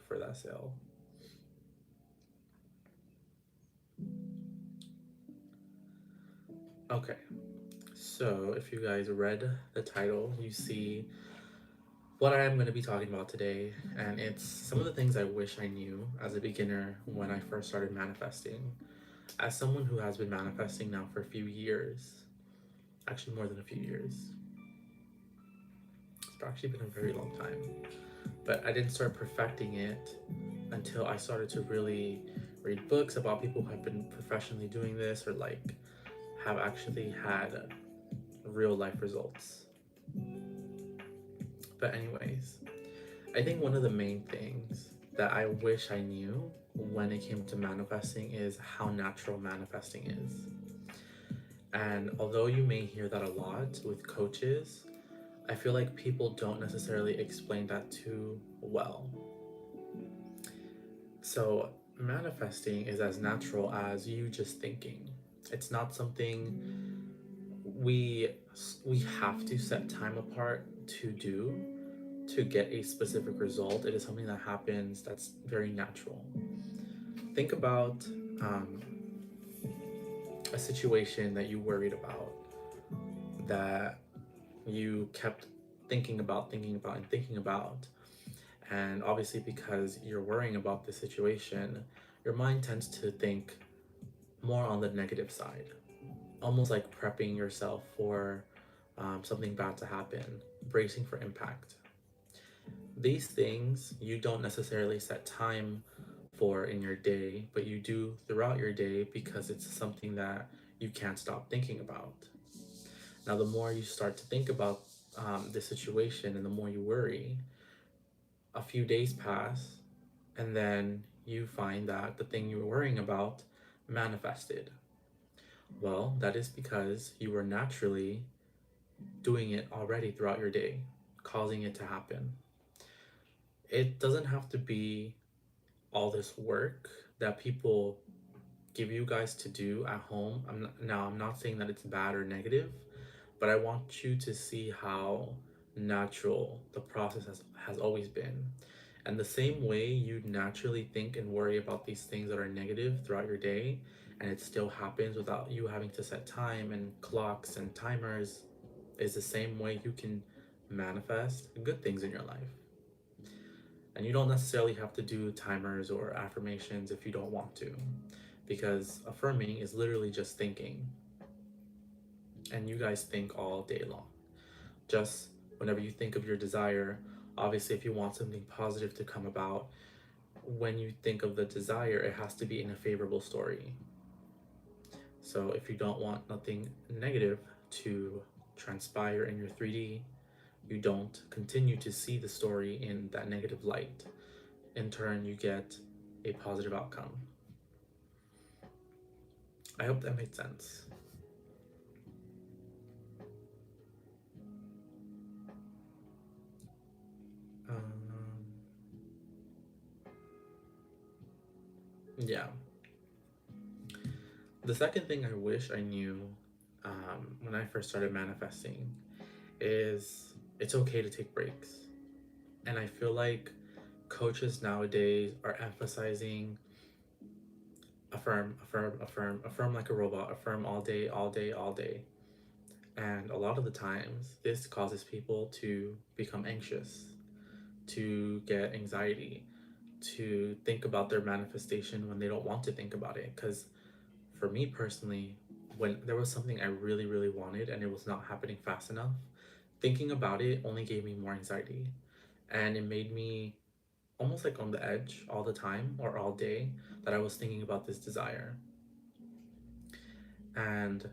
for that sale. Okay, so if you guys read the title, you see what I am going to be talking about today, and it's some of the things I wish I knew as a beginner when I first started manifesting. As someone who has been manifesting now for a few years, actually more than a few years, it's actually been a very long time, but I didn't start perfecting it until I started to really read books about people who have been professionally doing this or like have actually had real life results. But, anyways, I think one of the main things that I wish I knew when it came to manifesting is how natural manifesting is. And although you may hear that a lot with coaches, I feel like people don't necessarily explain that too well. So, manifesting is as natural as you just thinking. It's not something we we have to set time apart to do to get a specific result. It is something that happens that's very natural. Think about um, a situation that you worried about, that you kept and thinking about. And obviously, because you're worrying about the situation, your mind tends to think more on the negative side, almost like prepping yourself for something bad to happen, bracing for impact. These things you don't necessarily set time for in your day, but you do throughout your day because it's something that you can't stop thinking about. Now, the more you start to think about the situation and the more you worry, a few days pass, and then you find that the thing you were worrying about manifested. Well, that is because you were naturally doing it already throughout your day, causing it to happen. It doesn't have to be all this work that people give you guys to do at home. I'm not saying that it's bad or negative, but I want you to see how natural the process has always been. And the same way you naturally think and worry about these things that are negative throughout your day, and it still happens without you having to set time and clocks and timers, is the same way you can manifest good things in your life. And you don't necessarily have to do timers or affirmations if you don't want to, because affirming is literally just thinking. And you guys think all day long. Just whenever you think of your desire, obviously, if you want something positive to come about, when you think of the desire, it has to be in a favorable story. So if you don't want nothing negative to transpire in your 3D, you don't continue to see the story in that negative light. In turn, you get a positive outcome. I hope that made sense. Um, yeah. The second thing I wish I knew when I first started manifesting is it's okay to take breaks. And I feel like coaches nowadays are emphasizing affirm, affirm, affirm, affirm like a robot, affirm all day, all day, all day. And a lot of the times, this causes people to become anxious, to get anxiety, to think about their manifestation when they don't want to think about it. Because for me personally, when there was something I really, really wanted and it was not happening fast enough, thinking about it only gave me more anxiety. And it made me almost like on the edge all the time or all day that I was thinking about this desire. And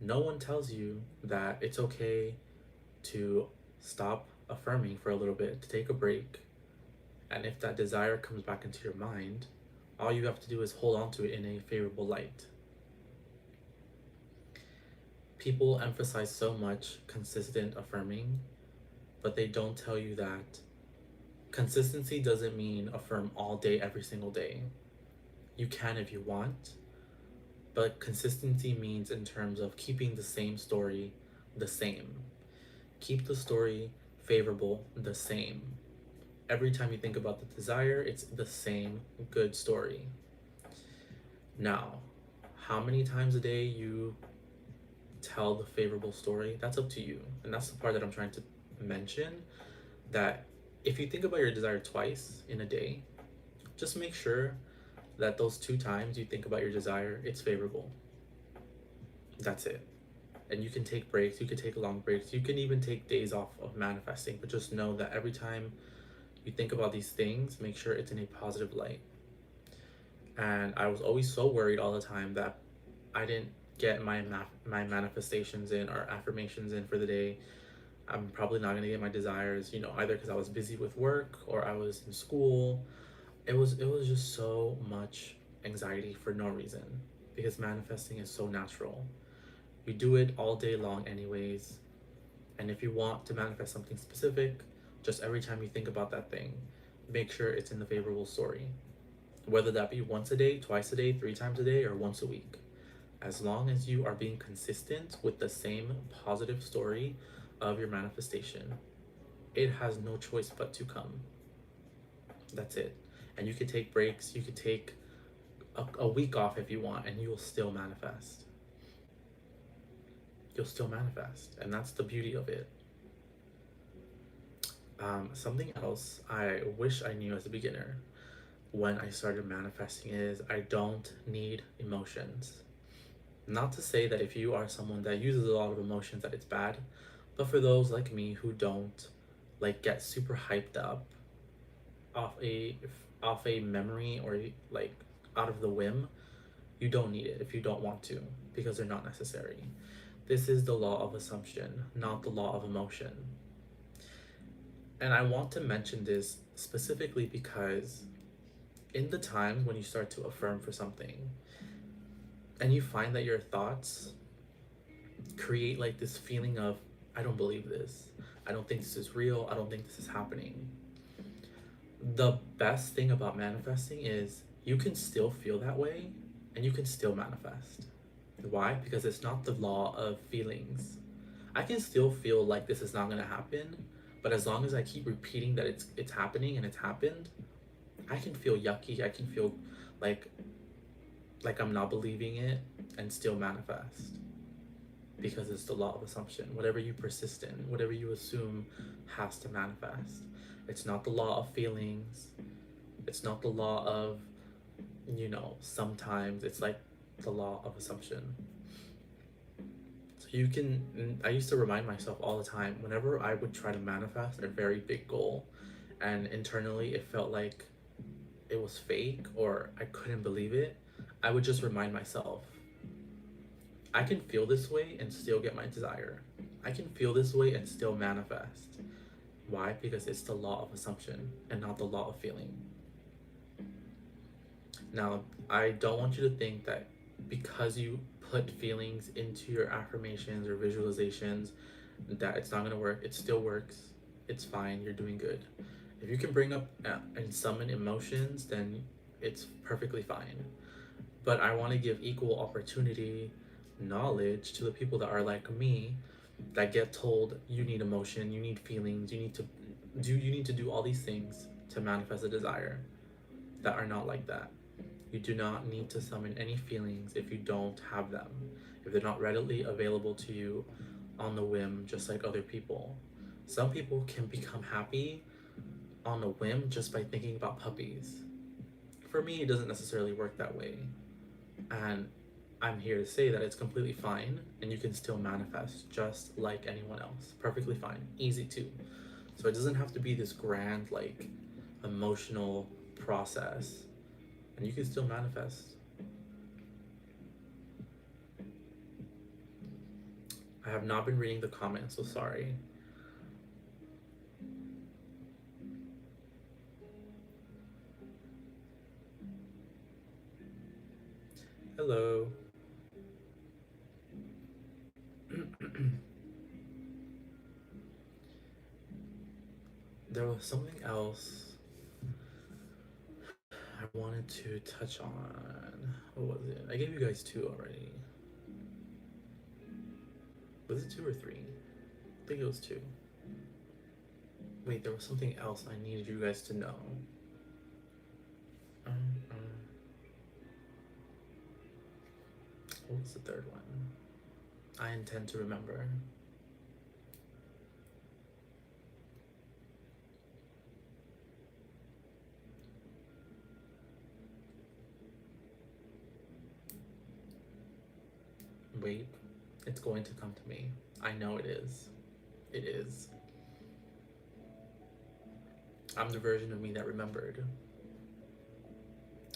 no one tells you that it's okay to stop affirming for a little bit, to take a break. And if that desire comes back into your mind, all you have to do is hold on to it in a favorable light. People emphasize so much consistent affirming, but they don't tell you that consistency doesn't mean affirm all day, every single day. You can if you want, but consistency means in terms of keeping the same story the same. Keep the story favorable the same. Every time you think about the desire, it's the same good story. Now, how many times a day you tell the favorable story, that's up to you. And that's the part that I'm trying to mention, that if you think about your desire twice in a day, just make sure that those 2 times you think about your desire, it's favorable. That's it. And you can take breaks, you can take long breaks, you can even take days off of manifesting, but just know that every time you think about these things, make sure it's in a positive light. And I was always so worried all the time that I didn't get my manifestations in or affirmations in for the day. I'm probably not gonna get my desires, either because I was busy with work or I was in school. It was just so much anxiety for no reason, because manifesting is so natural. You do it all day long anyways. And if you want to manifest something specific, just every time you think about that thing, make sure it's in the favorable story. Whether that be once a day, twice a day, 3 times a day, or once a week. As long as you are being consistent with the same positive story of your manifestation, it has no choice but to come. That's it. And you could take breaks, you could take a week off if you want, and you will still manifest. You'll still manifest. And that's the beauty of it. Something else I wish I knew as a beginner when I started manifesting is I don't need emotions. Not to say that if you are someone that uses a lot of emotions that it's bad, but for those like me who don't like get super hyped up off a off a memory, or like out of the whim, you don't need it if you don't want to, because they're not necessary. This is the law of assumption, not the law of emotion. And I want to mention this specifically because in the times when you start to affirm for something and you find that your thoughts create like this feeling of, I don't believe this, I don't think this is real, I don't think this is happening. The best thing about manifesting is you can still feel that way and you can still manifest. Why? Because it's not the law of feelings. I can still feel like this is not going to happen, but as long as I keep repeating that it's happening and it's happened, I can feel yucky, I can feel like I'm not believing it, and still manifest. Because it's the law of assumption. Whatever you persist in, whatever you assume, has to manifest. It's not the law of feelings. It's not the law of, sometimes. It's like the law of assumption. So I used to remind myself all the time, whenever I would try to manifest a very big goal, and internally it felt like it was fake or I couldn't believe it, I would just remind myself, I can feel this way and still get my desire. I can feel this way and still manifest. Why? Because it's the law of assumption and not the law of feeling. Now, I don't want you to think that because you put feelings into your affirmations or visualizations that it's not going to work. It still works. It's fine. You're doing good. If you can bring up and summon emotions, then it's perfectly fine. But I want to give equal opportunity knowledge to the people that are like me, that get told you need emotion, you need feelings, you need to do all these things to manifest a desire, that are not like that. You do not need to summon any feelings if you don't have them, if they're not readily available to you on the whim, just like other people. Some people can become happy on a whim just by thinking about puppies. For me, it doesn't necessarily work that way. And I'm here to say that it's completely fine and you can still manifest just like anyone else. Perfectly fine. Easy too. So it doesn't have to be this grand, like, emotional process. And you can still manifest. I have not been reading the comments, so sorry. Hello. There was something else I wanted to touch on. What was it? I gave you guys 2 already. Was it 2 or 3? I think it was 2. Wait, there was something else I needed you guys to know. Um, um, what was the third one? I intend to remember. Wait, it's going to come to me. I know it is. It is. I'm the version of me that remembered.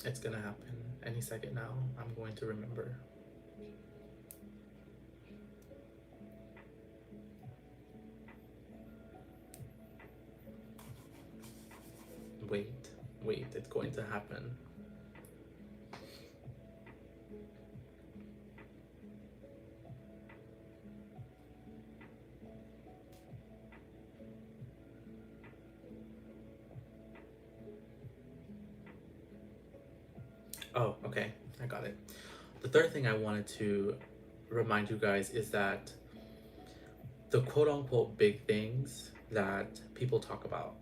It's gonna happen any second now. I'm going to remember. Wait, wait, it's going to happen. Oh, okay, I got it. The third thing I wanted to remind you guys is that the quote unquote big things that people talk about,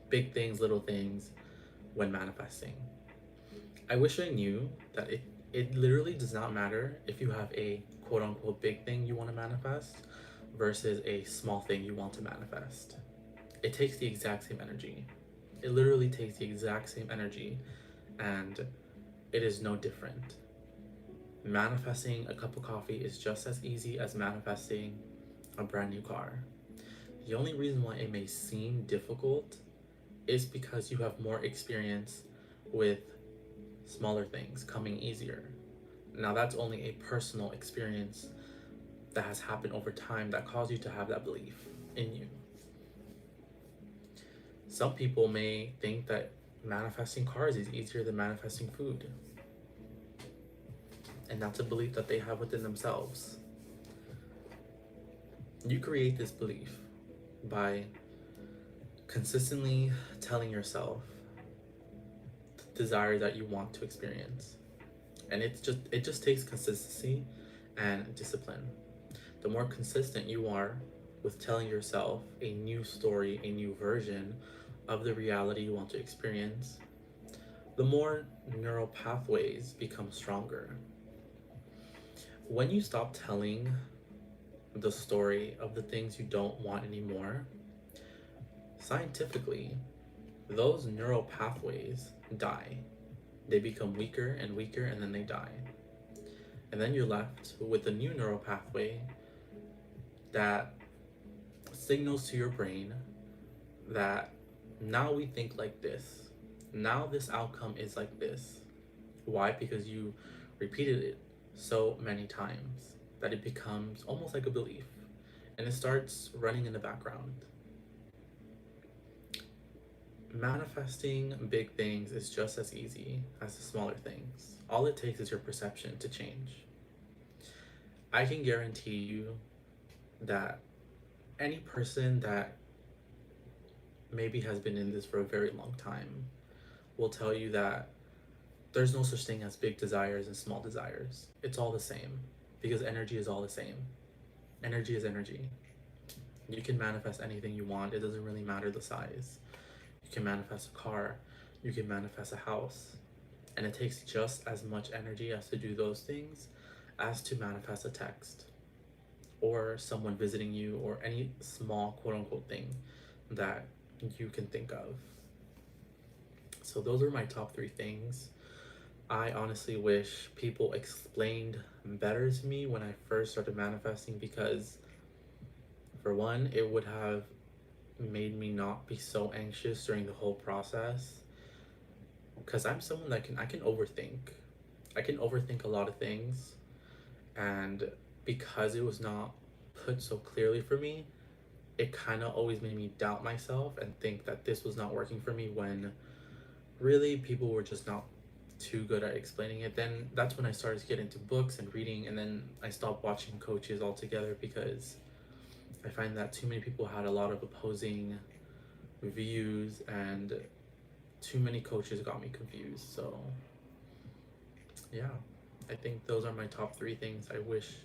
big things, little things, when manifesting. I wish I knew that it literally does not matter if you have a quote unquote big thing you want to manifest versus a small thing you want to manifest. It takes the exact same energy. It literally takes the exact same energy, and it is no different. Manifesting a cup of coffee is just as easy as manifesting a brand new car. The only reason why it may seem difficult is because you have more experience with smaller things coming easier. Now, that's only a personal experience that has happened over time that caused you to have that belief in you. Some people may think that manifesting cars is easier than manifesting food. And that's a belief that they have within themselves. You create this belief by consistently telling yourself the desire that you want to experience. And it just takes consistency and discipline. The more consistent you are with telling yourself a new story, a new version of the reality you want to experience, the more neural pathways become stronger. When you stop telling the story of the things you don't want anymore, scientifically, those neural pathways die. They become weaker and weaker, and then they die. And then you're left with a new neural pathway that signals to your brain that now we think like this. Now this outcome is like this. Why? Because you repeated it so many times that it becomes almost like a belief, and it starts running in the background. Manifesting big things is just as easy as the smaller things. All it takes is your perception to change. I can guarantee you that any person that maybe has been in this for a very long time will tell you that there's no such thing as big desires and small desires. It's all the same because energy is all the same. Energy is energy. You can manifest anything you want, it doesn't really matter the size. You can manifest a car, you can manifest a house, and it takes just as much energy as to do those things as to manifest a text or someone visiting you or any small quote unquote thing that you can think of. So those are my top 3 things. I honestly wish people explained better to me when I first started manifesting, because for one, it would have made me not be so anxious during the whole process, because I'm someone that I can overthink. I can overthink a lot of things, and because it was not put so clearly for me, it kind of always made me doubt myself and think that this was not working for me, when really people were just not too good at explaining it. Then that's when I started to get into books and reading, and then I stopped watching coaches altogether because I find that too many people had a lot of opposing views, and too many coaches got me confused. So yeah, I think those are my top 3 things I wish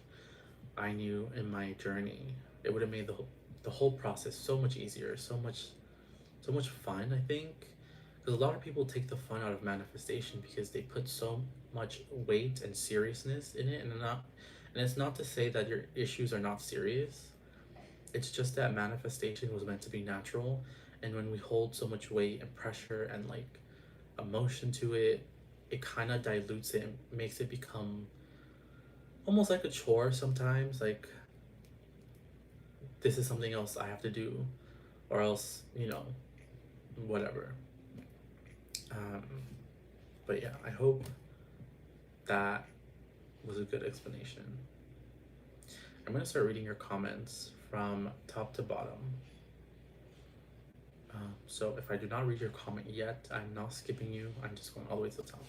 I knew in my journey. It would have made the whole process so much easier, so much so much fun, I think, because a lot of people take the fun out of manifestation because they put so much weight and seriousness in it, and it's not to say that your issues are not serious. It's just that manifestation was meant to be natural, and when we hold so much weight and pressure and like emotion to it, it kind of dilutes it and makes it become almost like a chore sometimes. Like, this is something else I have to do, or else, whatever. Um, but yeah, I hope that was a good explanation. I'm gonna start reading your comments from top to bottom. So if I do not read your comment yet, I'm not skipping you. I'm just going all the way to the top.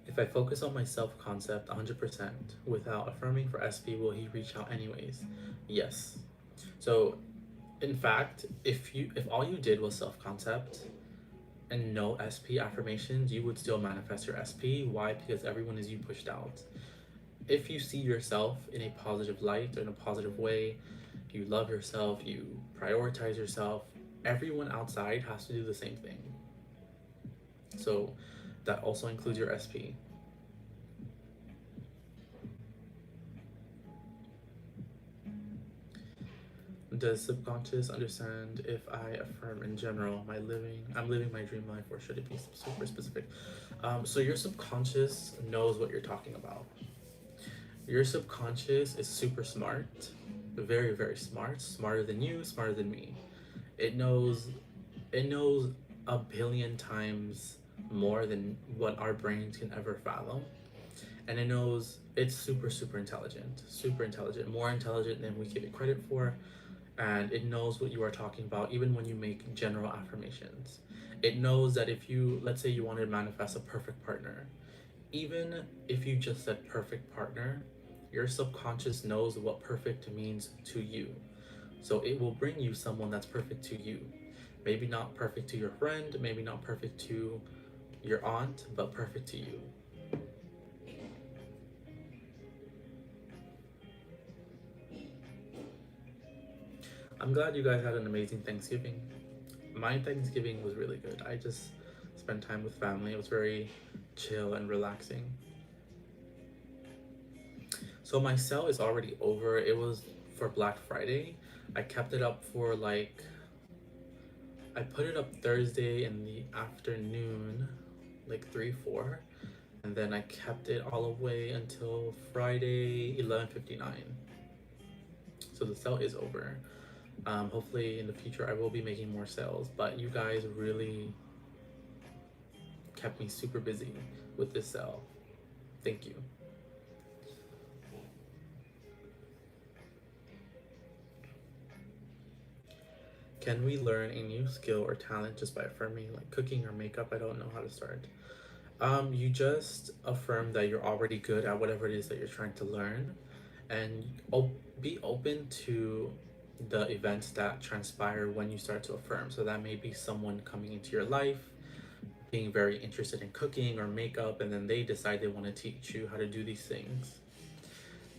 If I focus on my self-concept 100% without affirming for SP, will he reach out anyways? Yes. So, in fact, if all you did was self-concept and no SP affirmations, you would still manifest your SP. Why? Because everyone is you pushed out. If you see yourself in a positive light or in a positive way, you love yourself, you prioritize yourself, everyone outside has to do the same thing. So that also includes your SP. Does subconscious understand if I affirm in general I'm living my dream life, or should it be super specific? So your subconscious knows what you're talking about. Your subconscious is super smart, very, very smart, smarter than you, smarter than me. It knows it knows a billion times more than what our brains can ever fathom. And it knows it's super, super intelligent, more intelligent than we give it credit for. And it knows what you are talking about, even when you make general affirmations. It knows that if you, let's say you wanted to manifest a perfect partner, even if you just said perfect partner, your subconscious knows what perfect means to you. So it will bring you someone that's perfect to you. Maybe not perfect to your friend, maybe not perfect to your aunt, but perfect to you. I'm glad you guys had an amazing Thanksgiving. My Thanksgiving was really good. I just spent time with family. It was very chill and relaxing. So my sale is already over. It was for Black Friday. I kept it up for I put it up Thursday in the afternoon, like 3, 4. And then I kept it all the way until Friday, 11:59. So the sale is over. Hopefully in the future I will be making more sales, but you guys really kept me super busy with this sale. Thank you. Can we learn a new skill or talent just by affirming, like cooking or makeup? I don't know how to start. You just affirm that you're already good at whatever it is that you're trying to learn, and be open to the events that transpire when you start to affirm. So that may be someone coming into your life, being very interested in cooking or makeup, and then they decide they want to teach you how to do these things.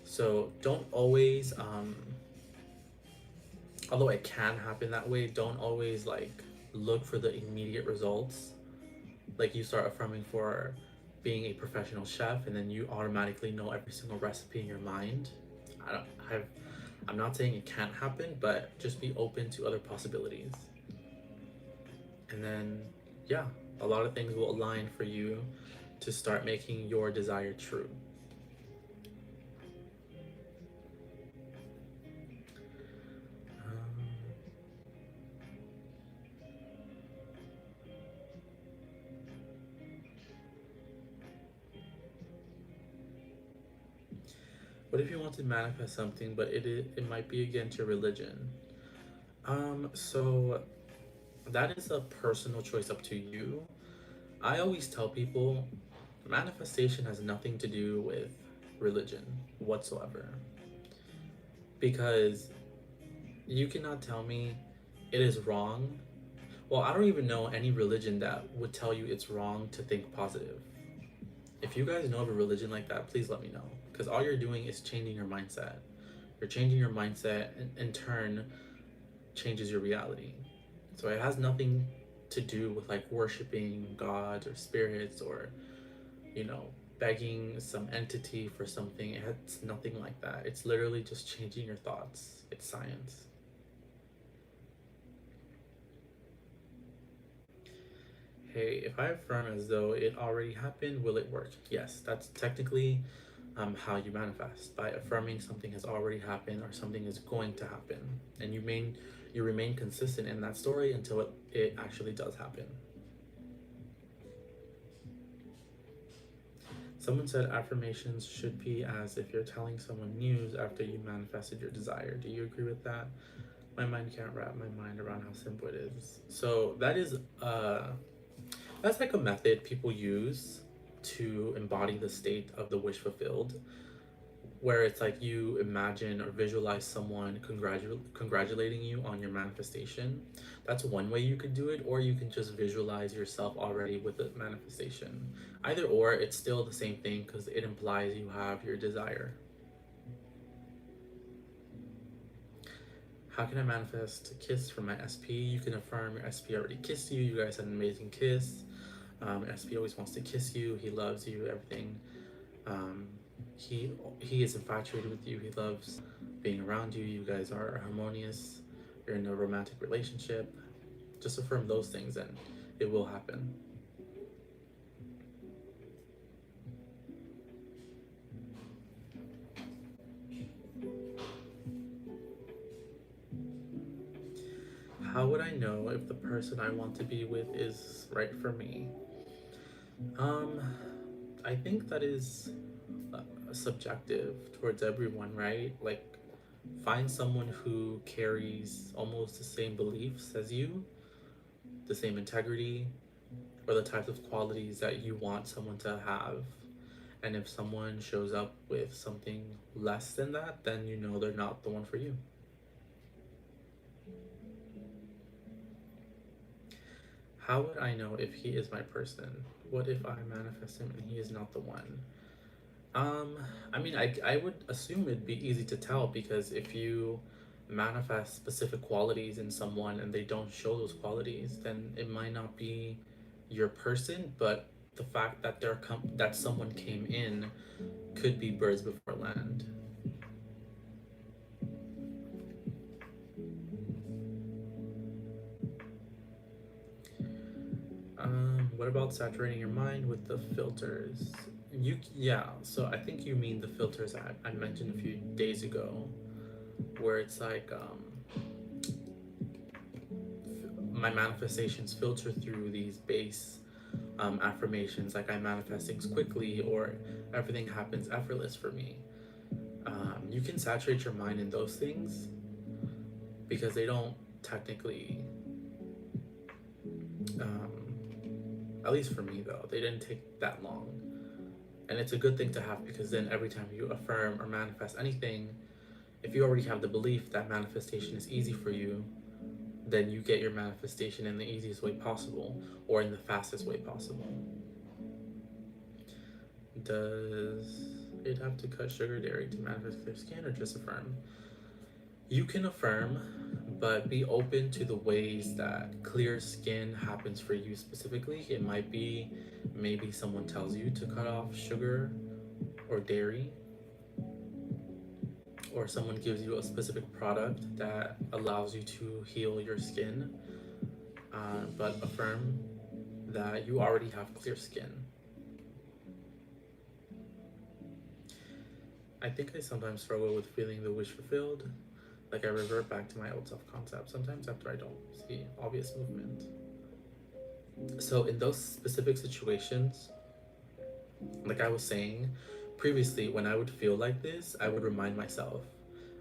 So don't always, although it can happen that way, don't always like look for the immediate results. Like you start affirming for being a professional chef, and then you automatically know every single recipe in your mind. I don't have. I'm not saying it can't happen, but just be open to other possibilities. And then, yeah, a lot of things will align for you to start making your desire true. Um, what if you want to manifest something, but it might be against your religion? So that is a personal choice up to you. I always tell people manifestation has nothing to do with religion whatsoever. Because You cannot tell me it is wrong. Well, I don't even know any religion that would tell you it's wrong to think positive. If you guys know of a religion like that, please let me know. Because all you're doing is changing your mindset. You're changing your mindset, and in turn, changes your reality. So it has nothing to do with like worshiping gods or spirits or, you know, begging some entity for something. It's nothing like that. It's literally just changing your thoughts. It's science. Hey, if I affirm as though it already happened, will it work? Yes, that's technically how you manifest, by affirming something has already happened or something is going to happen, and you remain consistent in that story until it actually does happen. Someone said affirmations should be as if you're telling someone news after you manifested your desire. Do you agree with that? My mind can't wrap my mind around how simple it is. So that's like a method people use to embody the state of the wish fulfilled, where it's like you imagine or visualize someone congratulating you on your manifestation. That's one way you could do it, or you can just visualize yourself already with the manifestation. Either or, it's still the same thing because it implies you have your desire. How can I manifest a kiss from my SP? You can affirm your SP already kissed you. You guys had an amazing kiss. SP always wants to kiss you. He loves you. Everything. Um, he is infatuated with you. He loves being around you. You guys are harmonious. You're in a romantic relationship. Just affirm those things, and it will happen. How would I know if the person I want to be with is right for me? Um, I think that is subjective towards everyone, right? Like, find someone who carries almost the same beliefs as you, the same integrity, or the types of qualities that you want someone to have. And if someone shows up with something less than that, then you know they're not the one for you. How would I know if he is my person? What if I manifest him and he is not the one? Um, I mean, I would assume it'd be easy to tell, because if you manifest specific qualities in someone and they don't show those qualities, then it might not be your person, but the fact that that someone came in could be birds before land. What about saturating your mind with the filters? Yeah, so I think you mean the filters I mentioned a few days ago, where it's like my manifestations filter through these base affirmations, like I manifest things quickly or everything happens effortless for me. You can saturate your mind in those things because they don't technically, um, at least for me though, they didn't take that long. And it's a good thing to have, because then every time you affirm or manifest anything, if you already have the belief that manifestation is easy for you, then you get your manifestation in the easiest way possible or in the fastest way possible. Does it have to cut sugar dairy to manifest clear skin, or just affirm? You can affirm, but be open to the ways that clear skin happens for you specifically. It might be maybe someone tells you to cut off sugar or dairy, or someone gives you a specific product that allows you to heal your skin. But affirm that you already have clear skin. I think I sometimes struggle with feeling the wish fulfilled. Like I revert back to my old self concept sometimes after I don't see obvious movement. So, in those specific situations, like I was saying previously, when I would feel like this, I would remind myself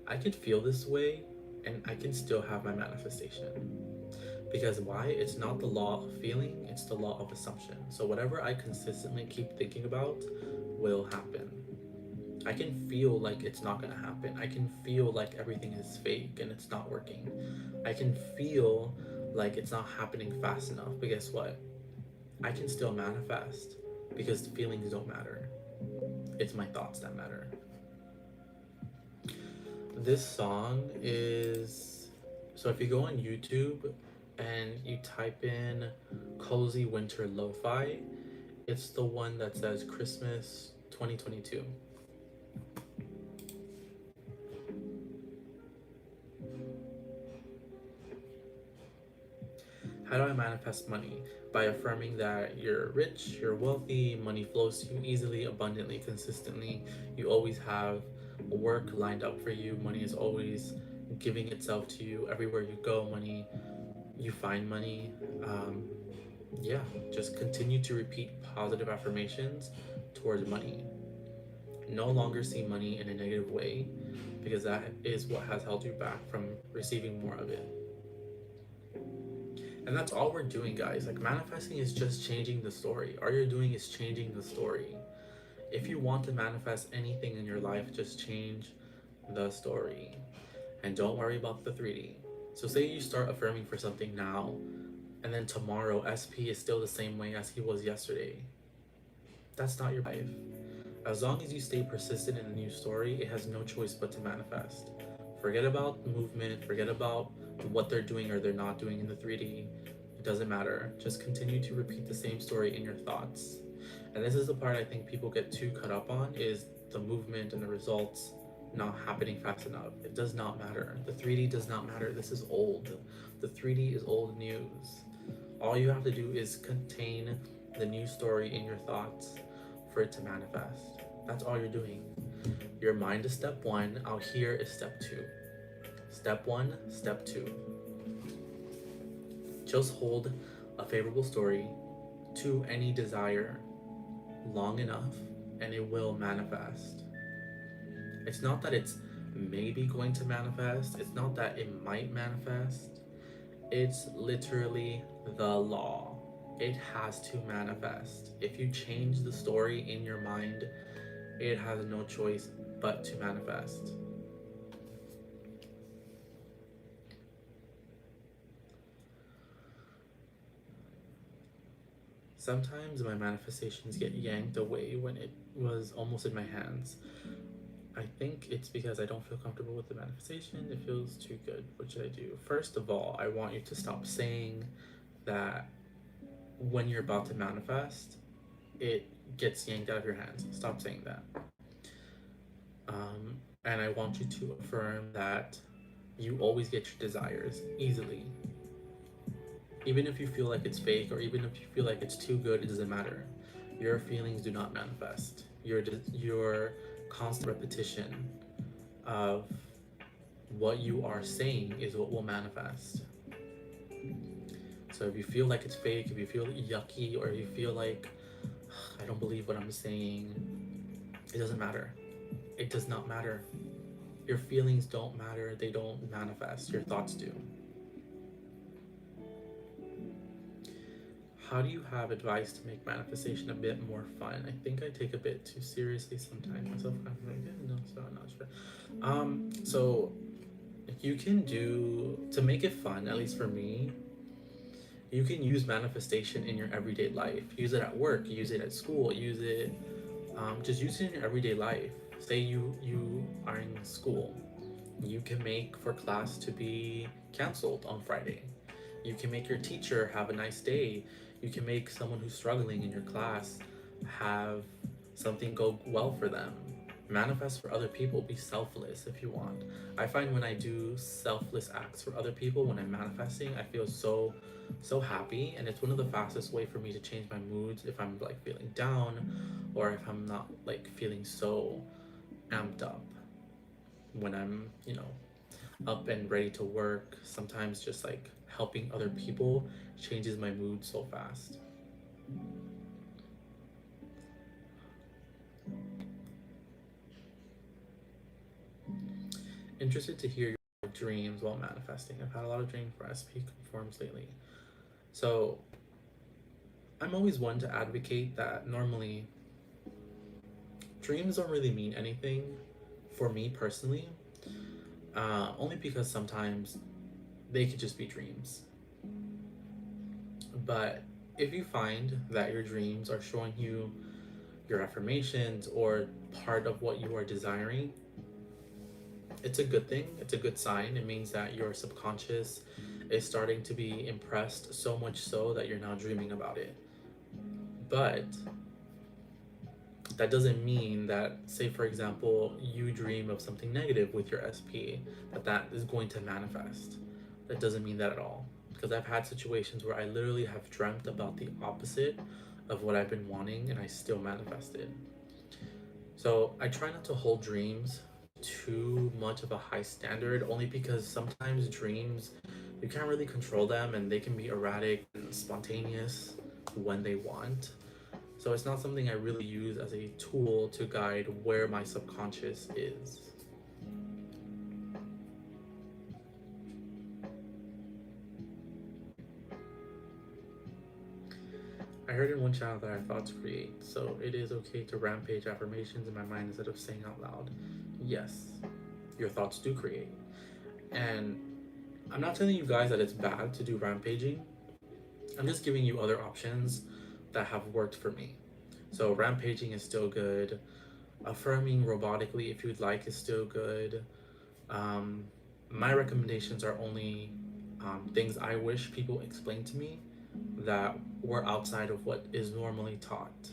I could feel this way and I can still have my manifestation. Because why? It's not the law of feeling, it's the law of assumption. So, whatever I consistently keep thinking about will happen. I can feel like it's not gonna happen. I can feel like everything is fake and it's not working. I can feel like it's not happening fast enough. But guess what? I can still manifest because the feelings don't matter. It's my thoughts that matter. This song is, so if you go on YouTube and you type in cozy winter lo-fi, it's the one that says Christmas 2022. How do I manifest money? By affirming that you're rich, you're wealthy, money flows to you easily, abundantly, consistently. You always have work lined up for you. Money is always giving itself to you everywhere you go. Money, you find money. Um, yeah, just continue to repeat positive affirmations towards money. No longer see money in a negative way because that is what has held you back from receiving more of it. And that's all we're doing, guys. Like, manifesting is just changing the story. All you're doing is changing the story. If you want to manifest anything in your life, just change the story. And don't worry about the 3D. So, say you start affirming for something now, and then tomorrow SP is still the same way as he was yesterday. That's not your life. As long as you stay persistent in the new story, it has no choice but to manifest. Forget about movement, forget about what they're doing or they're not doing in the 3D. It doesn't matter. Just continue to repeat the same story in your thoughts. And this is the part I think people get too cut up on is the movement and the results not happening fast enough. It does not matter. The 3D does not matter. This is old. The 3D is old news. All you have to do is contain the new story in your thoughts for it to manifest. That's all you're doing. Your mind is step one, out here is step two. Step one, step two. Just hold a favorable story to any desire long enough and it will manifest. It's not that it's maybe going to manifest, it's not that it might manifest. It's literally the law. It has to manifest. If you change the story in your mind, it has no choice but to manifest. Sometimes my manifestations get yanked away when it was almost in my hands. I think it's because I don't feel comfortable with the manifestation. It feels too good. What should I do? First of all, I want you to stop saying that when you're about to manifest, it gets yanked out of your hands. Stop saying that. And I want you to affirm that you always get your desires easily. Even if you feel like it's fake or even if you feel like it's too good, it doesn't matter. Your feelings do not manifest. Your constant repetition of what you are saying is what will manifest. So if you feel like it's fake, if you feel yucky, or you feel like I don't believe what I'm saying, it doesn't matter. It does not matter. Your feelings don't matter. They don't manifest. Your thoughts do. How do you have advice to make manifestation a bit more fun? I think I take a bit too seriously sometimes. Myself, I'm like, no, so I'm not sure. So you can do to make it fun, at least for me. You can use manifestation in your everyday life. Use it at work. Use it at school. Use it. Just use it in your everyday life. Say you are in school. You can make for class to be canceled on Friday. You can make your teacher have a nice day. You can make someone who's struggling in your class have something go well for them. Manifest for other people. Be selfless if you want. I find when I do selfless acts for other people, when I'm manifesting, I feel so happy, and it's one of the fastest way for me to change my moods if I'm like feeling down or if I'm not like feeling so amped up. When I'm, up and ready to work, sometimes just like helping other people changes my mood so fast. Interested to hear your dreams while manifesting. I've had a lot of dreams for SP conforms lately. So I'm always one to advocate that normally Dreams don't really mean anything for me personally, only because sometimes they could just be dreams. But if you find that your dreams are showing you your affirmations or part of what you are desiring, it's a good thing. It's a good sign. It means that your subconscious is starting to be impressed, so much so that you're now dreaming about it. But that doesn't mean that, say for example, you dream of something negative with your SP, that is going to manifest. That doesn't mean that at all, because I've had situations where I literally have dreamt about the opposite of what I've been wanting and I still manifested. So I try not to hold dreams too much of a high standard, only because sometimes dreams, you can't really control them and they can be erratic and spontaneous when they want. So it's not something I really use as a tool to guide where my subconscious is. I heard in one channel that our thoughts create, so it is okay to rampage affirmations in my mind instead of saying out loud. Yes, your thoughts do create. And I'm not telling you guys that it's bad to do rampaging. I'm just giving you other options that have worked for me. So rampaging is still good. Affirming robotically, if you'd like, is still good. My recommendations are only things I wish people explained to me that were outside of what is normally taught.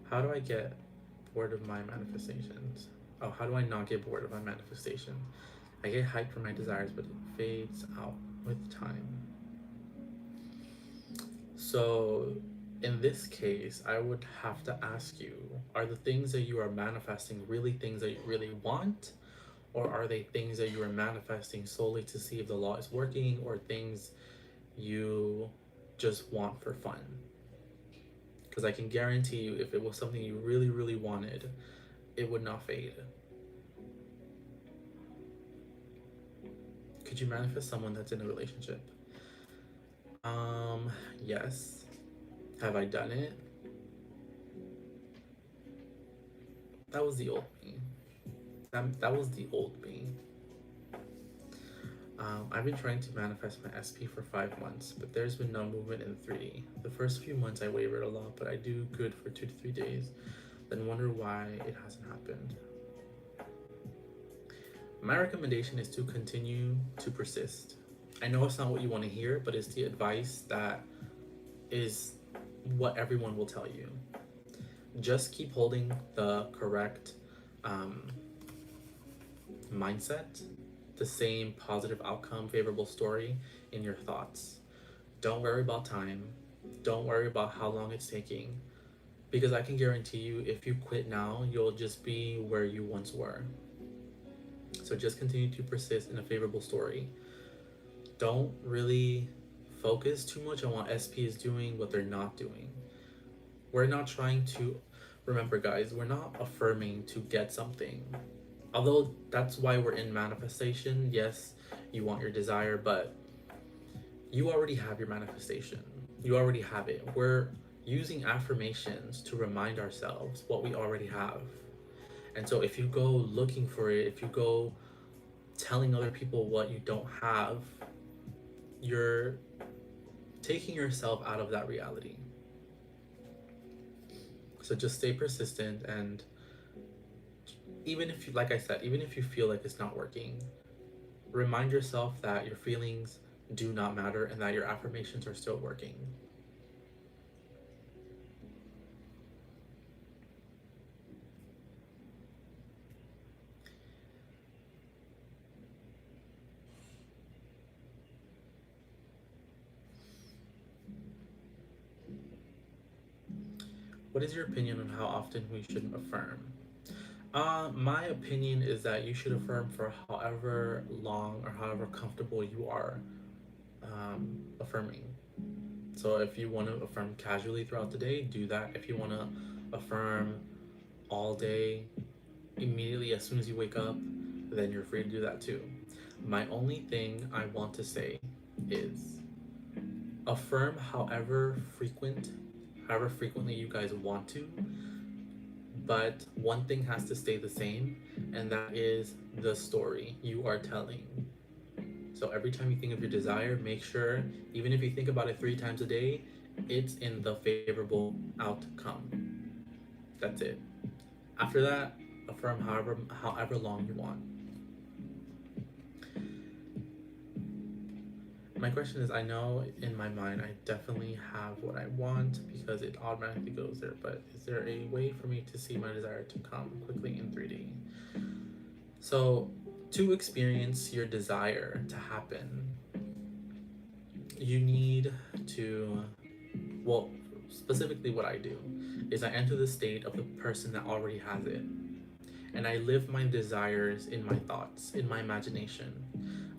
How do I get bored of my manifestations? Oh, how do I not get bored of my manifestation? I get hyped for my desires, but it fades out with time. So, in this case, I would have to ask you, are the things that you are manifesting really things that you really want? Or are they things that you are manifesting solely to see if the law is working, or things you just want for fun? Because I can guarantee you, if it was something you really, really wanted, it would not fade. Could you manifest someone that's in a relationship? Yes. Have I done it? That was the old me. That was the old me. I've been trying to manifest my SP for 5 months, but there's been no movement in 3. The first few months I wavered a lot, but I do good for 2 to 3 days, then wonder why it hasn't happened. My recommendation is to continue to persist. I know it's not what you want to hear, but it's the advice that is what everyone will tell you. Just keep holding the correct mindset, the same positive outcome, favorable story in your thoughts. Don't worry about time. Don't worry about how long it's taking. Because I can guarantee you, if you quit now, you'll just be where you once were. So just continue to persist in a favorable story. Don't really focus too much on what SP is doing, what they're not doing. We're not trying to, remember guys, we're not affirming to get something. Although that's why we're in manifestation. Yes, you want your desire, but you already have your manifestation. You already have it. We're using affirmations to remind ourselves what we already have. And so if you go looking for it, if you go telling other people what you don't have, you're taking yourself out of that reality. So just stay persistent, and even if you, like I said, even if you feel like it's not working, remind yourself that your feelings do not matter and that your affirmations are still working. What is your opinion on how often we should affirm? My opinion is that you should affirm for however long or however comfortable you are affirming. So if you want to affirm casually throughout the day, do that. If you want to affirm all day, immediately as soon as you wake up, then you're free to do that too. My only thing I want to say is affirm however frequent however frequently you guys want to, but one thing has to stay the same, and that is the story you are telling. So every time you think of your desire, make sure, even if you think about it 3 times a day, it's in the favorable outcome. That's it. After that, affirm however long you want. My question is, I know in my mind I definitely have what I want because it automatically goes there, but is there a way for me to see my desire to come quickly in 3D? So, to experience your desire to happen, you need to, well, specifically what I do is I enter the state of the person that already has it. And I live my desires in my thoughts, in my imagination.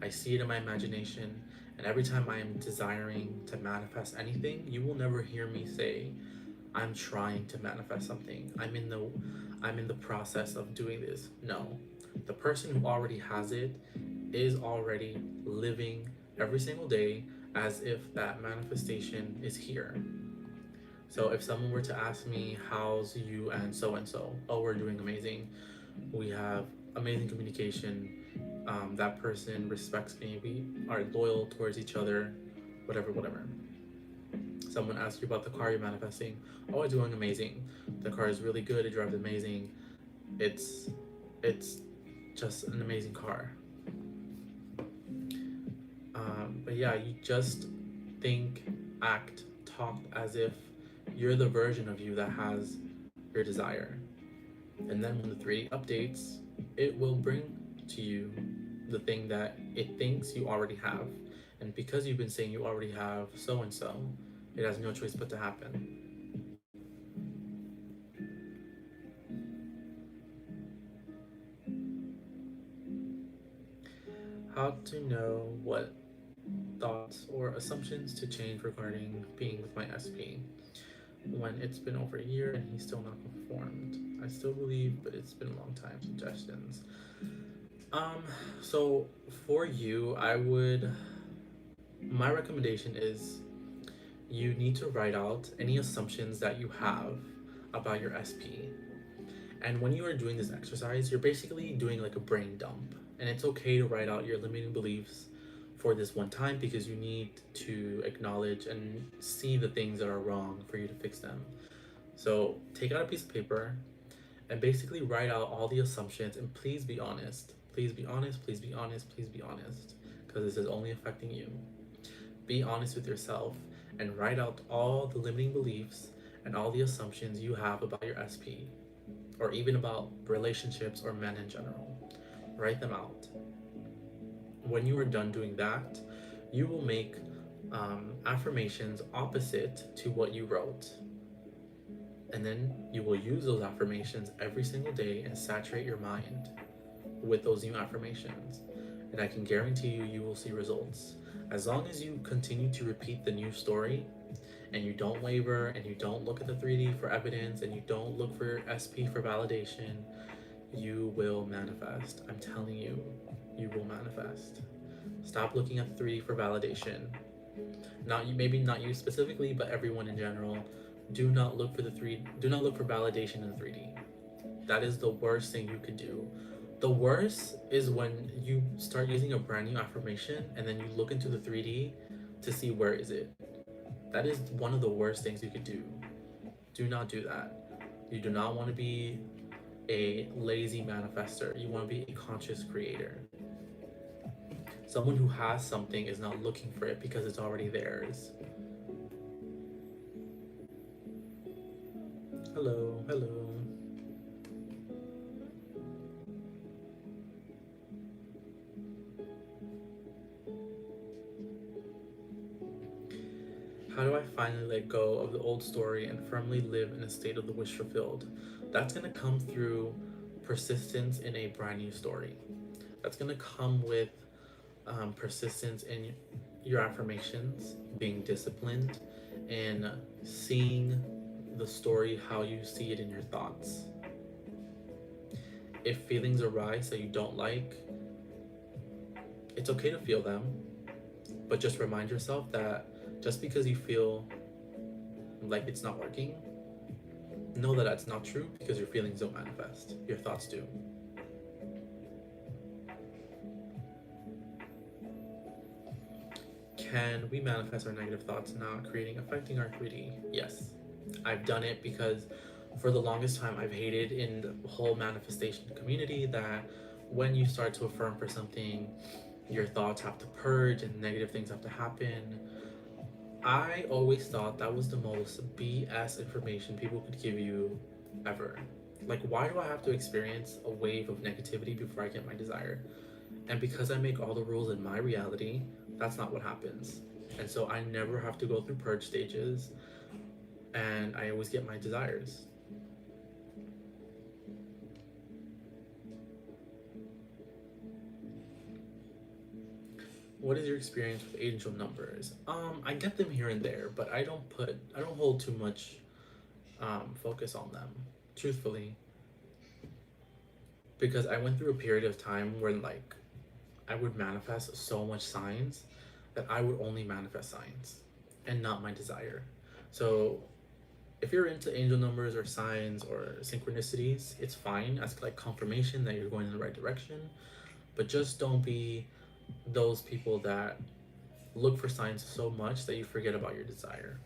I see it in my imagination, and every time I am desiring to manifest anything, you will never hear me say, I'm trying to manifest something. I'm in the process of doing this. No. The person who already has it is already living every single day as if that manifestation is here. So if someone were to ask me, how's you and so, oh, we're doing amazing. We have amazing communication. That person respects me. We are loyal towards each other, whatever. Someone asks you about the car you're manifesting. Oh, it's doing amazing. The car is really good. It drives amazing. It's just an amazing car. But yeah, you just think, act, talk as if you're the version of you that has your desire. And then when the 3D updates, it will bring to you the thing that it thinks you already have. And because you've been saying you already have so and so, it has no choice but to happen. How to know what thoughts or assumptions to change regarding being with my SP when it's been over a year and he's still not conformed. I still believe, but it's been a long time. Suggestions. So for you, my recommendation is you need to write out any assumptions that you have about your SP. And when you are doing this exercise, you're basically doing like a brain dump. And it's okay to write out your limiting beliefs for this one time because you need to acknowledge and see the things that are wrong for you to fix them. So take out a piece of paper and basically write out all the assumptions, and please be honest. Please be honest, please be honest, please be honest, because this is only affecting you. Be honest with yourself and write out all the limiting beliefs and all the assumptions you have about your SP, or even about relationships or men in general. Write them out. When you are done doing that, you will make affirmations opposite to what you wrote. And then you will use those affirmations every single day and saturate your mind with those new affirmations. And I can guarantee you, you will see results. As long as you continue to repeat the new story and you don't waver and you don't look at the 3D for evidence and you don't look for SP for validation, you will manifest. I'm telling you, you will manifest. Stop looking at 3D for validation. Not you, maybe not you specifically, but everyone in general. Do not look for validation in 3D. That is the worst thing you could do. The worst is when you start using a brand new affirmation and then you look into the 3D to see where is it. That is one of the worst things you could do. Do not do that. You do not want to be a lazy manifester. You want to be a conscious creator. Someone who has something is not looking for it because it's already theirs. Hello. How do I finally let go of the old story and firmly live in a state of the wish fulfilled? That's going to come through persistence in a brand new story. That's going to come with persistence in your affirmations, being disciplined, and seeing the story how you see it in your thoughts. If feelings arise that you don't like, it's okay to feel them, but just remind yourself that just because you feel like it's not working, know that that's not true because your feelings don't manifest, your thoughts do. Can we manifest our negative thoughts not creating affecting our 3D? Yes. I've done it because for the longest time I've hated in the whole manifestation community that when you start to affirm for something, your thoughts have to purge and negative things have to happen. I always thought that was the most BS information people could give you ever. Like, why do I have to experience a wave of negativity before I get my desire? And because I make all the rules in my reality, that's not what happens. And so I never have to go through purge stages, and I always get my desires. What is your experience with angel numbers? I get them here and there, but I don't hold too much focus on them, truthfully, because I went through a period of time where like I would manifest so much signs that I would only manifest signs and not my desire. So if you're into angel numbers or signs or synchronicities, it's fine as like confirmation that you're going in the right direction, but just don't be those people that look for signs so much that you forget about your desire.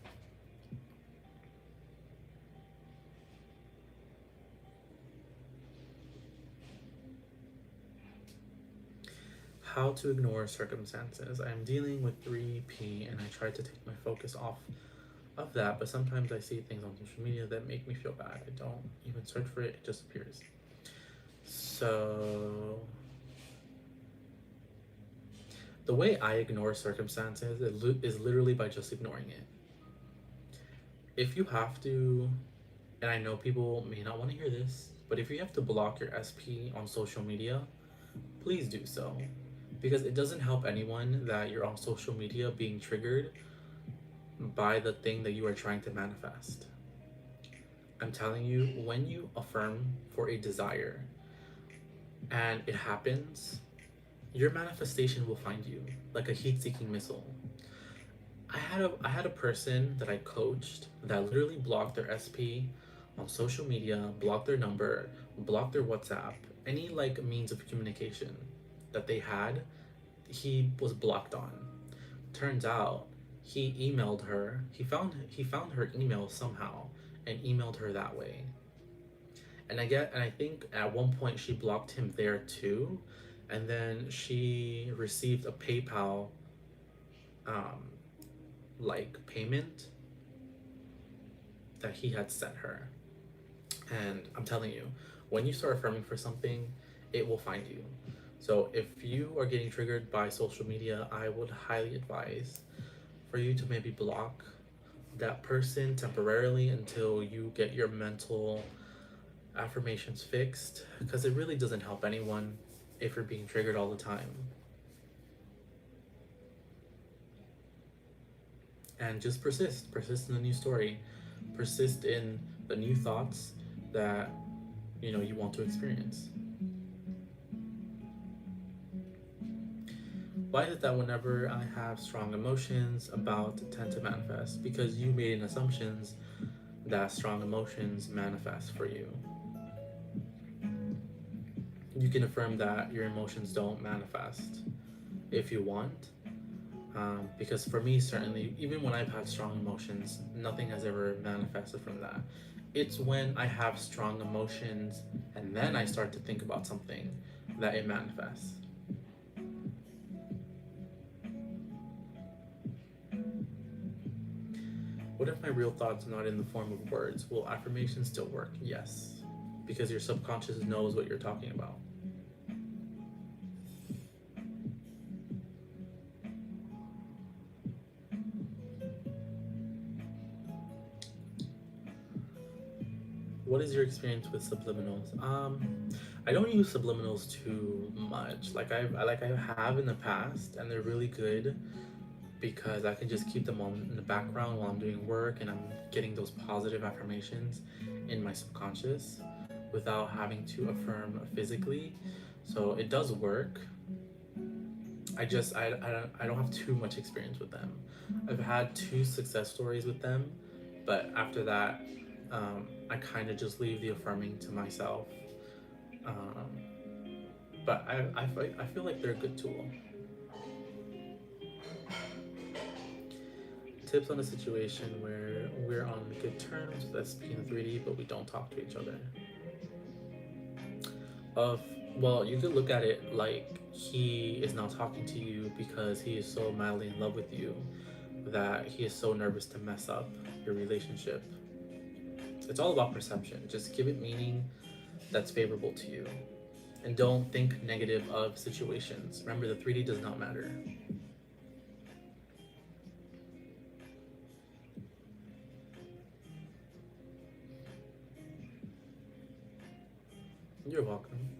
How to ignore circumstances. I'm dealing with 3P and I try to take my focus off of that, but sometimes I see things on social media that make me feel bad. I don't even search for it, it just appears. So the way I ignore circumstances is literally by just ignoring it. If you have to, and I know people may not want to hear this, but if you have to block your SP on social media, please do so. Because it doesn't help anyone that you're on social media being triggered by the thing that you are trying to manifest. I'm telling you, when you affirm for a desire and it happens, your manifestation will find you like a heat-seeking missile. I had a person that I coached that literally blocked their SP on social media, blocked their number, blocked their WhatsApp, any like means of communication that they had, he was blocked on. Turns out he emailed her. He found her email somehow and emailed her that way. And I think at one point she blocked him there too, and then she received a PayPal um, like payment that he had sent her. And I'm telling you, when you start affirming for something, it will find you. So if you are getting triggered by social media, I would highly advise for you to maybe block that person temporarily until you get your mental affirmations fixed, because it really doesn't help anyone if you're being triggered all the time. And just persist in the new story, persist in the new thoughts that you want to experience. Why is it that whenever I have strong emotions about tend to manifest? Because you made an assumptions that strong emotions manifest for you. You can affirm that your emotions don't manifest if you want. Because for me, certainly, even when I've had strong emotions, nothing has ever manifested from that. It's when I have strong emotions and then I start to think about something that it manifests. What if my real thoughts are not in the form of words? Will affirmations still work? Yes, because your subconscious knows what you're talking about. What is your experience with subliminals? I don't use subliminals too much. I have in the past, and they're really good because I can just keep them on in the background while I'm doing work and I'm getting those positive affirmations in my subconscious without having to affirm physically. So it does work. I don't have too much experience with them. I've had 2 success stories with them, But after that, I kind of just leave the affirming to myself. Um, but I feel like they're a good tool. Tips on a situation where we're on good terms with SP and 3D, but we don't talk to each other. Of well, you could look at it like he is not talking to you because he is so madly in love with you that he is so nervous to mess up your relationship. It's all about perception. Just give it meaning that's favorable to you. And don't think negative of situations. Remember, the 3D does not matter. You're welcome.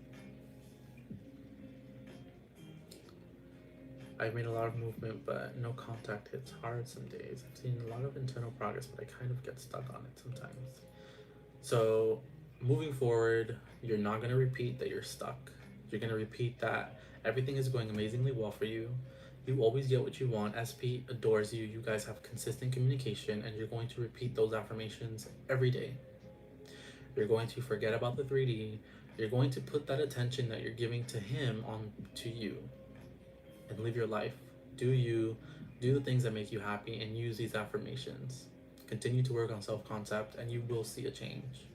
I've made a lot of movement, but no contact hits hard some days. I've seen a lot of internal progress, but I kind of get stuck on it sometimes. So, moving forward, you're not going to repeat that you're stuck. You're going to repeat that everything is going amazingly well for you. You always get what you want. SP adores you. You guys have consistent communication, and you're going to repeat those affirmations every day. You're going to forget about the 3D. You're going to put that attention that you're giving to him on to you and live your life. Do you, do the things that make you happy, and use these affirmations. Continue to work on self concept, and you will see a change.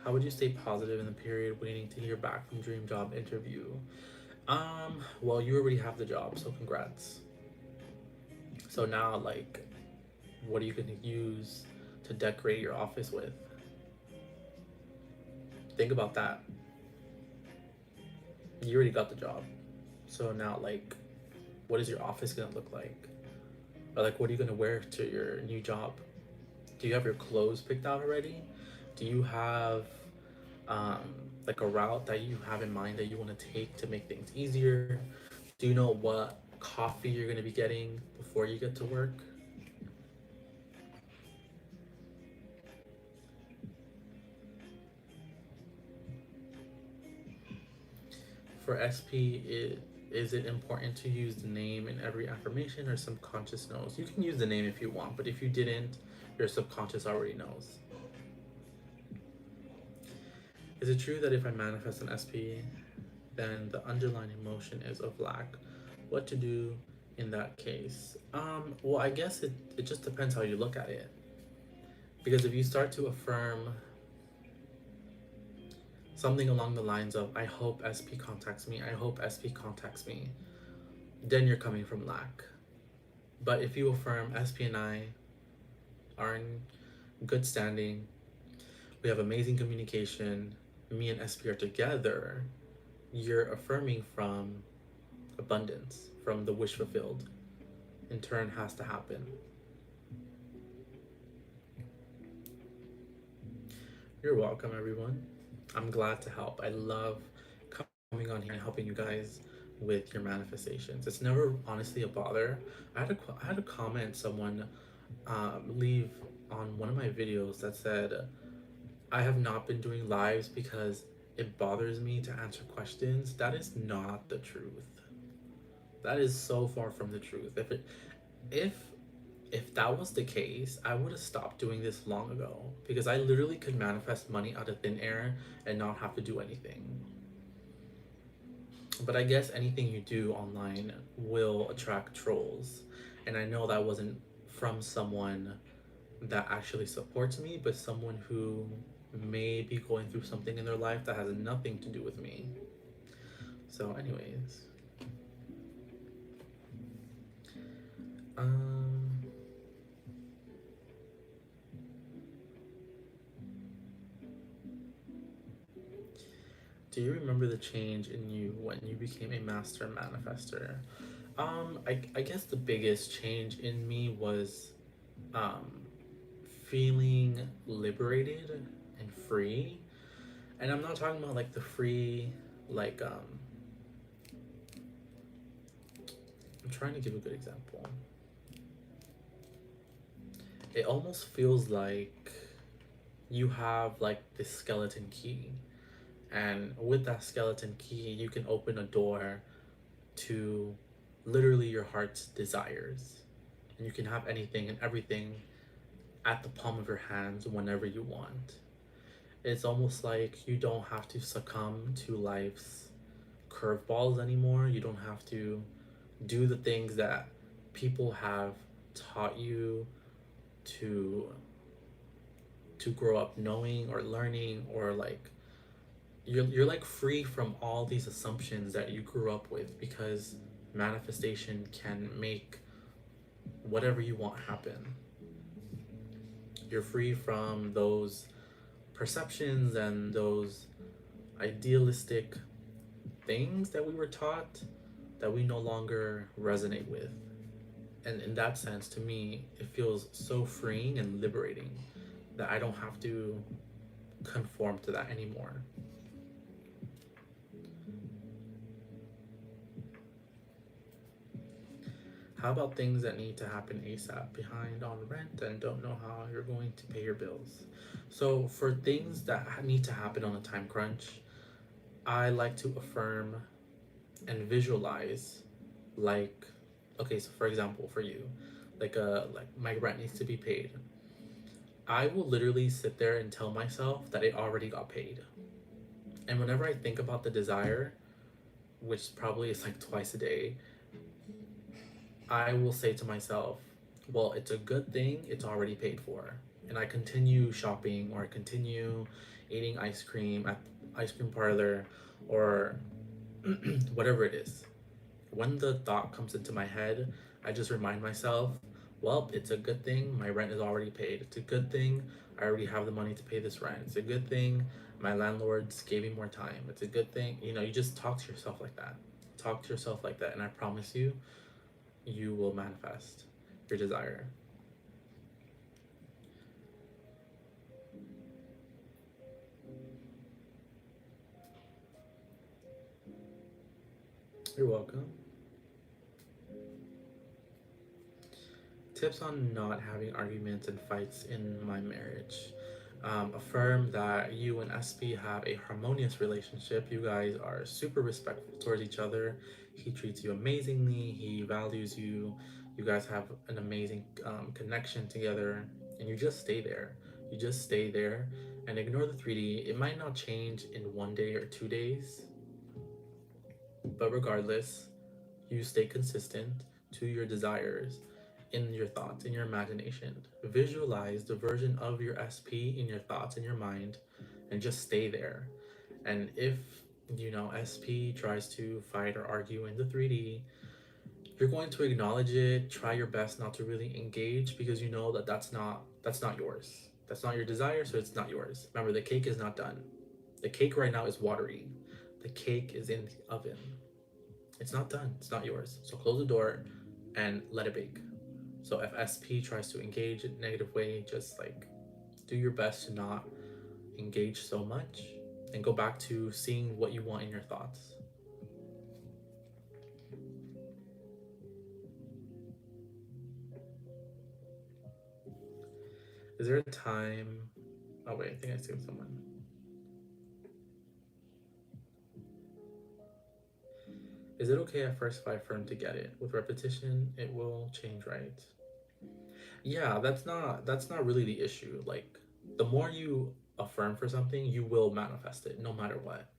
How would you stay positive in the period waiting to hear back from dream job interview? Well, you already have the job, so congrats. So now, like, what are you gonna use to decorate your office with? Think about that. You already got the job. So now, like, what is your office gonna look like? Or, like, what are you gonna wear to your new job? Do you have your clothes picked out already? Do you have um, like a route that you have in mind that you want to take to make things easier? Do you know what coffee you're going to be getting before you get to work? For SP, is it important to use the name in every affirmation, or subconscious knows? You can use the name if you want, but if you didn't, your subconscious already knows. Is it true that if I manifest an SP, then the underlying emotion is of lack? What to do in that case? Well, I guess it just depends how you look at it. Because if you start to affirm something along the lines of, I hope SP contacts me, I hope SP contacts me, then you're coming from lack. But if you affirm SP and I are in good standing, we have amazing communication, me and SP are together, you're affirming from abundance, from the wish fulfilled. In turn, has to happen. You're welcome, everyone. I'm glad to help. I love coming on here and helping you guys with your manifestations. It's never honestly a bother. I had a comment someone leave on one of my videos that said, I have not been doing lives because it bothers me to answer questions. That is not the truth. That is so far from the truth. If if that was the case, I would have stopped doing this long ago, because I literally could manifest money out of thin air and not have to do anything. But I guess anything you do online will attract trolls. And I know that wasn't from someone that actually supports me, but someone who may be going through something in their life that has nothing to do with me. So, anyways. Um, do you remember the change in you when you became a master manifester? I guess the biggest change in me was um, feeling liberated and free. And I'm not talking about like the free, like, I'm trying to give a good example. It almost feels like you have like this skeleton key, And with that skeleton key, you can open a door to literally your heart's desires. And you can have anything and everything at the palm of your hands whenever you want. It's almost like you don't have to succumb to life's curveballs anymore. You don't have to do the things that people have taught you to grow up knowing or learning, or like you're like free from all these assumptions that you grew up with, because manifestation can make whatever you want happen. You're free from those perceptions and those idealistic things that we were taught that we no longer resonate with. And in that sense, to me, it feels so freeing and liberating that I don't have to conform to that anymore. How about things that need to happen ASAP? Behind on rent and don't know how you're going to pay your bills. So, for things that need to happen on a time crunch, I like to affirm and visualize, like, okay, so for example, for you, like my rent needs to be paid. I will literally sit there and tell myself that it already got paid. And whenever I think about the desire, which probably is like twice a day, I will say to myself, well, it's a good thing it's already paid for. And I continue shopping, or I continue eating ice cream at the ice cream parlor, or whatever it is. When the thought comes into my head, I just remind myself, well, it's a good thing my rent is already paid. It's a good thing I already have the money to pay this rent. It's a good thing my landlords gave me more time. It's a good thing, you just talk to yourself like that. Talk to yourself like that, and I promise you, you will manifest your desire. You're welcome. Tips on not having arguments and fights in my marriage. Affirm that you and SP have a harmonious relationship. You guys are super respectful towards each other. He treats you amazingly. He values you. You guys have an amazing connection together, and you just stay there. You just stay there and ignore the 3D. It might not change in 1 day or 2 days, but regardless, you stay consistent to your desires in your thoughts, in your imagination. Visualize the version of your SP in your thoughts, in your mind, and just stay there. And if SP tries to fight or argue in the 3D, you're going to acknowledge it. Try your best not to really engage, because you know that that's not yours. That's not your desire, so it's not yours. Remember, the cake is not done. The cake right now is watery. The cake is in the oven. It's not done. It's not yours. So close the door and let it bake. So if SP tries to engage in a negative way, just like do your best to not engage so much, and go back to seeing what you want in your thoughts. Is there a time? Oh wait, I think I see someone. Is it okay at first if I affirm to get it? With repetition, it will change, right? Yeah, that's not really the issue. Like, the more you affirm for something, you will manifest it no matter what.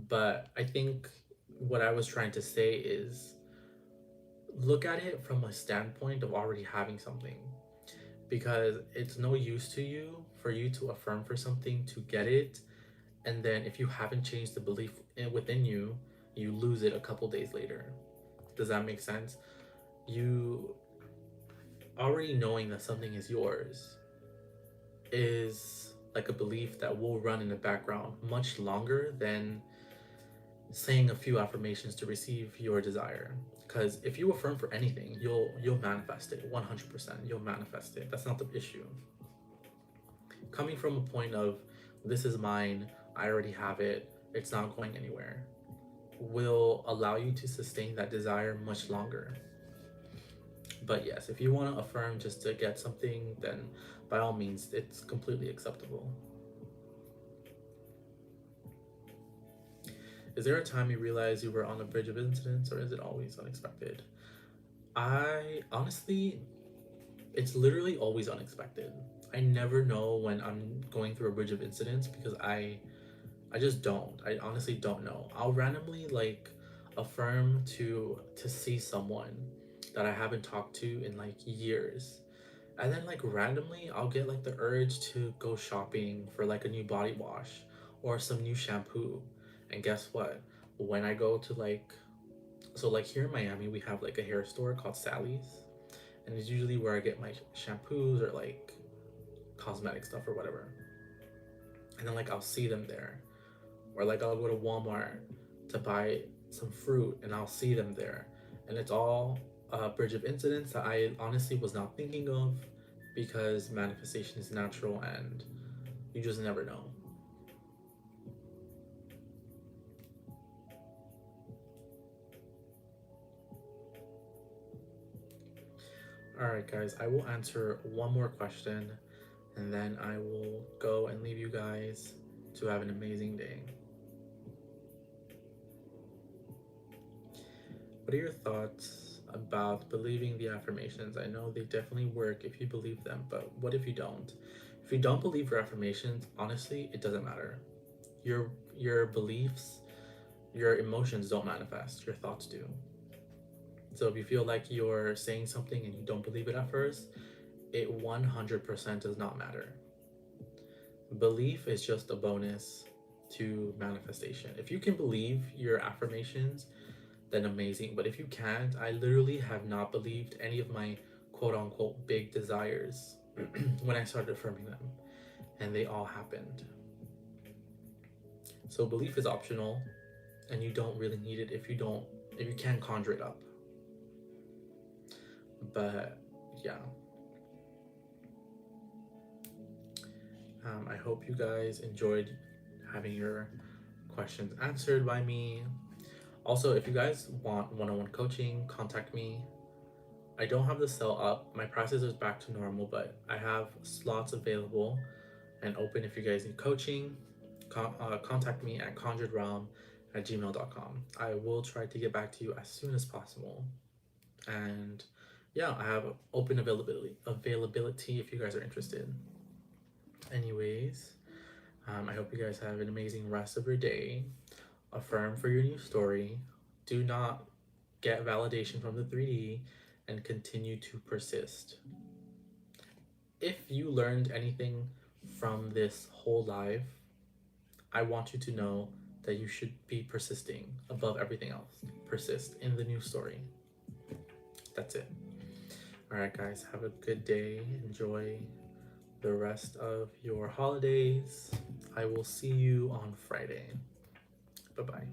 But I think what I was trying to say is, look at it from a standpoint of already having something, because it's no use to you for you to affirm for something to get it, and then if you haven't changed the belief within you, you lose it a couple days later. Does that make sense? You already knowing that something is yours is like a belief that will run in the background much longer than saying a few affirmations to receive your desire. Because if you affirm for anything, you'll manifest it 100%. You'll manifest it. That's not the issue. Coming from a point of, this is mine, I already have it, it's not going anywhere, will allow you to sustain that desire much longer. But yes, if you want to affirm just to get something, then by all means, it's completely acceptable. Is there a time you realize you were on the bridge of incidents, or is it always unexpected? I honestly, it's literally always unexpected. I never know when I'm going through a bridge of incidents because I just don't. I honestly don't know. I'll randomly like affirm to see someone that I haven't talked to in like years. And then like randomly I'll get like the urge to go shopping for like a new body wash or some new shampoo. And guess what? When I go to like so like here in Miami we have like a hair store called Sally's, and it's usually where I get my shampoos or like cosmetic stuff or whatever. And then like I'll see them there. Or like I'll go to Walmart to buy some fruit and I'll see them there. And it's all a bridge of incidents that I honestly was not thinking of because manifestation is natural and you just never know. All right, guys, I will answer one more question and then I will go and leave you guys to have an amazing day. What are your thoughts about believing the affirmations? I know they definitely work if you believe them, but what if you don't? If you don't believe your affirmations, honestly, it doesn't matter. Your beliefs, your emotions don't manifest, your thoughts do. So if you feel like you're saying something and you don't believe it at first, it 100% does not matter. Belief is just a bonus to manifestation. If you can believe your affirmations, then amazing. But if you can't, I literally have not believed any of my quote unquote big desires when I started affirming them, and they all happened. So belief is optional, and you don't really need it if you can't conjure it up. But yeah, I hope you guys enjoyed having your questions answered by me. Also, if you guys want one-on-one coaching, contact me. I don't have the sale up. My prices is back to normal, but I have slots available and open if you guys need coaching. Contact me at conjuredrealm@gmail.com. I will try to get back to you as soon as possible. And yeah, I have open availability if you guys are interested. Anyways, I hope you guys have an amazing rest of your day. Affirm for your new story. Do not get validation from the 3D and continue to persist. If you learned anything from this whole live, I want you to know that you should be persisting above everything else. Persist in the new story. That's it. All right, guys, have a good day. Enjoy the rest of your holidays. I will see you on Friday. Bye bye.